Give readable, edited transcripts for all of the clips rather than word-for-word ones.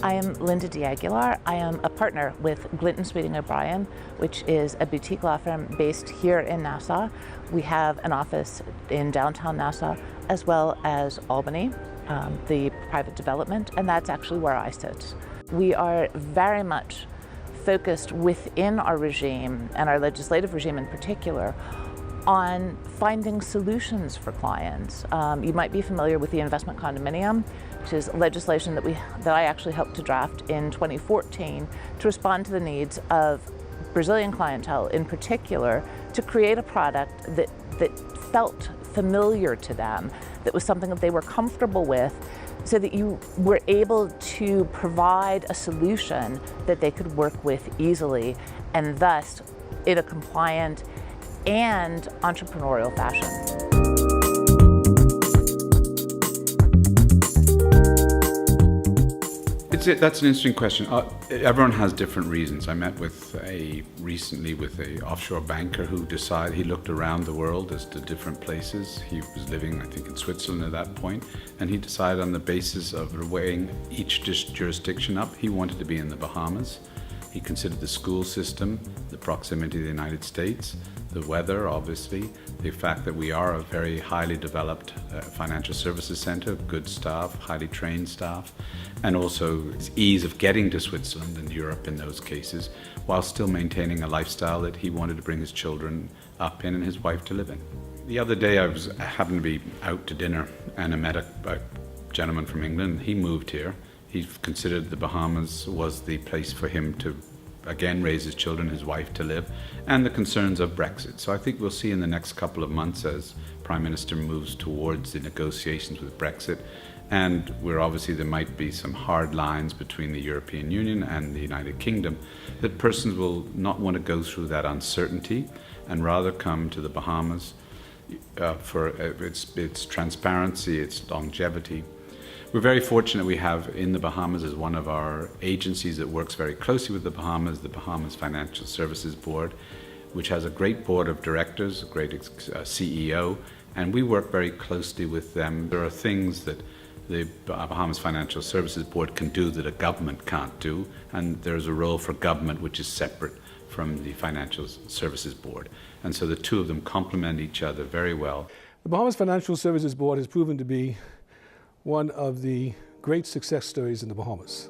I am Linda D'Aguilar. I am a partner with Glinton Sweeting O'Brien, which is a boutique law firm based here in Nassau. We have an office in downtown Nassau as well as Albany, the private development, and that's actually where I sit. We are very much focused within our regime, and our legislative regime in particular, on finding solutions for clients. You might be familiar with the investment condominium, which is legislation that I actually helped to draft in 2014 to respond to the needs of Brazilian clientele in particular, to create a product that felt familiar to them, that was something that they were comfortable with, so that you were able to provide a solution that they could work with easily, and thus in a compliant and entrepreneurial fashion. That's an interesting question. Everyone has different reasons. I met recently with an offshore banker who decided, he looked around the world as to different places. He was living, I think, in Switzerland at that point, and he decided on the basis of weighing each jurisdiction up, he wanted to be in the Bahamas. He considered the school system, the proximity to the United States, the weather, obviously, the fact that we are a very highly developed financial services center, good staff, highly trained staff, and also its ease of getting to Switzerland and Europe in those cases, while still maintaining a lifestyle that he wanted to bring his children up in and his wife to live in. The other day I happened to be out to dinner, and I met a gentleman from England. He moved here. He considered the Bahamas was the place for him to again raise his children, his wife to live, and the concerns of Brexit. So I think we'll see in the next couple of months as Prime Minister moves towards the negotiations with Brexit, and where obviously there might be some hard lines between the European Union and the United Kingdom, that persons will not want to go through that uncertainty and rather come to the Bahamas for its transparency, its longevity. We're very fortunate we have in the Bahamas as one of our agencies that works very closely with the Bahamas Financial Services Board, which has a great board of directors, a great CEO, and we work very closely with them. There are things that the Bahamas Financial Services Board can do that a government can't do, and there's a role for government which is separate from the Financial Services Board. And so the two of them complement each other very well. The Bahamas Financial Services Board has proven to be one of the great success stories in the Bahamas.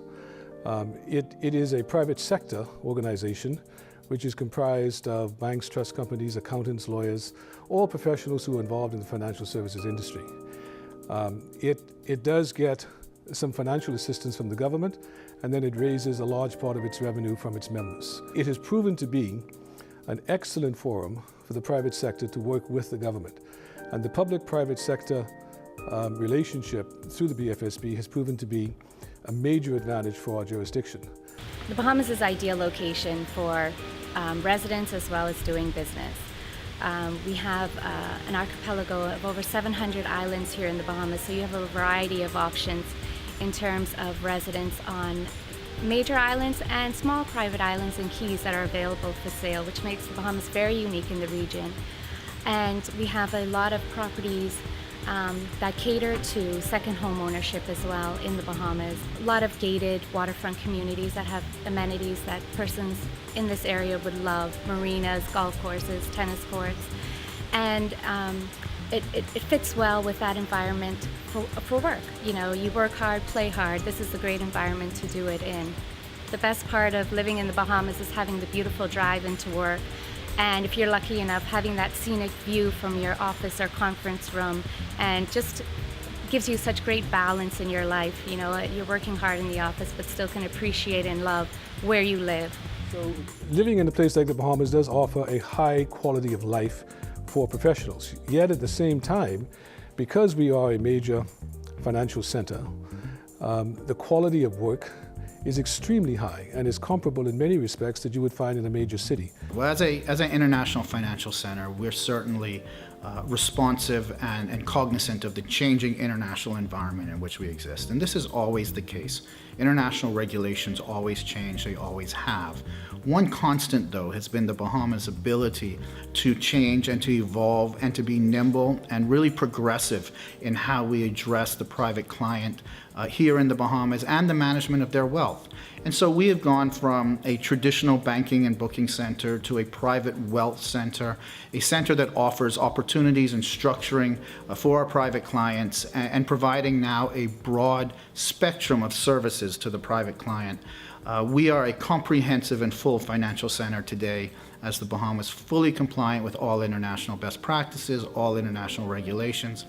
It is a private sector organization which is comprised of banks, trust companies, accountants, lawyers, all professionals who are involved in the financial services industry. It does get some financial assistance from the government, and then it raises a large part of its revenue from its members. It has proven to be an excellent forum for the private sector to work with the government, and the public-private sector relationship through the BFSB has proven to be a major advantage for our jurisdiction. The Bahamas is an ideal location for residents as well as doing business. We have an archipelago of over 700 islands here in the Bahamas, so you have a variety of options in terms of residents on major islands and small private islands and keys that are available for sale, which makes the Bahamas very unique in the region. And we have a lot of properties that cater to second home ownership as well in the Bahamas. A lot of gated waterfront communities that have amenities that persons in this area would love: marinas, golf courses, tennis courts, and it fits well with that environment for work. You know, you work hard, play hard. This is a great environment to do it in. The best part of living in the Bahamas is having the beautiful drive into work. And if you're lucky enough, having that scenic view from your office or conference room, and just gives you such great balance in your life. You know, you're working hard in the office, but still can appreciate and love where you live. So living in a place like the Bahamas does offer a high quality of life for professionals. Yet at the same time, because we are a major financial center, the quality of work is extremely high and is comparable in many respects that you would find in a major city. Well, as an international financial center, we're certainly responsive and cognizant of the changing international environment in which we exist. And this is always the case. International regulations always change, they always have. One constant, though, has been the Bahamas' ability to change and to evolve and to be nimble and really progressive in how we address the private client here in the Bahamas and the management of their wealth. And so we have gone from a traditional banking and booking center to a private wealth center, a center that offers opportunities and structuring for our private clients and providing now a broad spectrum of services to the private client. We are a comprehensive and full financial center today as the Bahamas, fully compliant with all international best practices, all international regulations.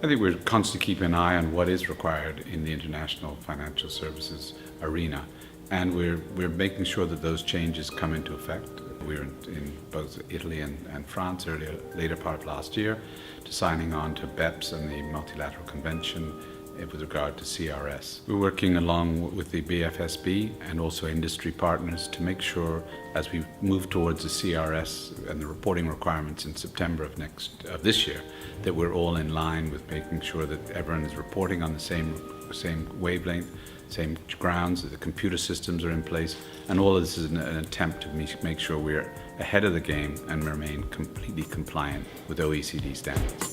I think we're constantly keeping an eye on what is required in the international financial services arena, and we're making sure that those changes come into effect. We were in both Italy and France later part of last year, to signing on to BEPS and the Multilateral Convention with regard to CRS. We're working along with the BFSB and also industry partners to make sure, as we move towards the CRS and the reporting requirements in September of this year, that we're all in line with making sure that everyone is reporting on the same wavelength, same grounds, that the computer systems are in place, and all of this is an attempt to make sure we're ahead of the game and remain completely compliant with OECD standards.